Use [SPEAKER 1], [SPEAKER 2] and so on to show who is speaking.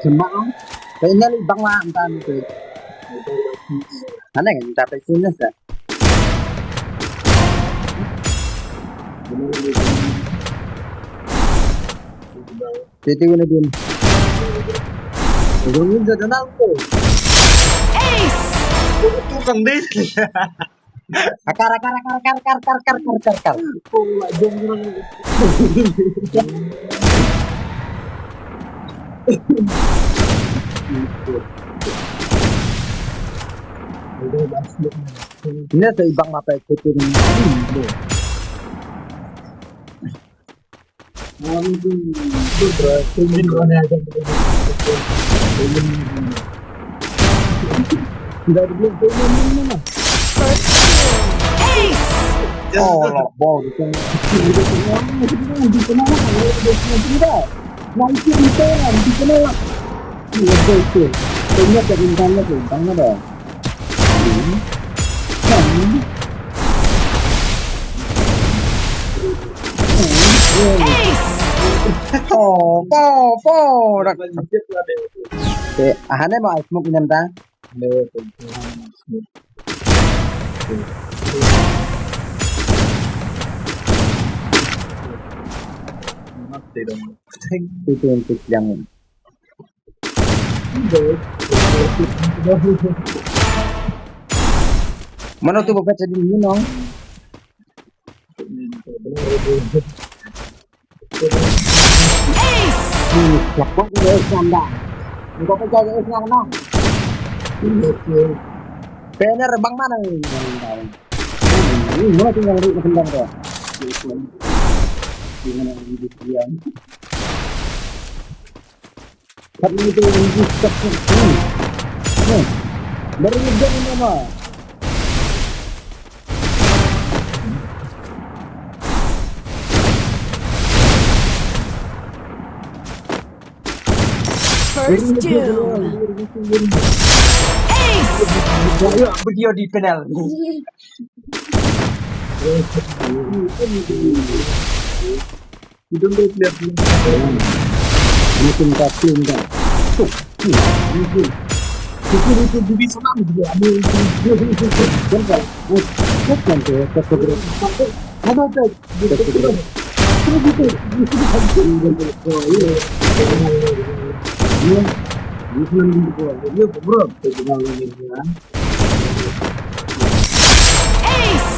[SPEAKER 1] Sembang. Kayaknya libang lah entar itu. Mana yang dapat sinus ya? Jadi gini din. Gawin sa danal ko.
[SPEAKER 2] Ace!
[SPEAKER 3] Tukang din.
[SPEAKER 1] Akar. Ini sa ibang mapa ikutin mo.
[SPEAKER 2] Ace!
[SPEAKER 1] Oh, labong. Hindi ko na lang. Nanti dito yan. Hindi ko na lang. Ito. Kanya karintannya tuh. Tanya dong.
[SPEAKER 2] Ace!
[SPEAKER 1] Po. Ahane mau smoke inam ta? Itu untuk yang mana tuh bapak jadi minum?
[SPEAKER 2] Ace!
[SPEAKER 1] Lapok udah sanda. Enggak percaya esnya kena. Bener bang mana nih? Ini mana tuh yang ribet kendang tuh? Gimana ini dia? Tapi itu ini seperti ini. Dari ini nama.
[SPEAKER 2] First doom! Ace!
[SPEAKER 1] Ayo video di panel.
[SPEAKER 3] Itu lihat
[SPEAKER 1] Mungkin kasih enggak. Itu bisa nama juga. Bentar. Bukan tuh fotografi. Ada tuh. Terus itu iya. Iya, bro.
[SPEAKER 2] Ace!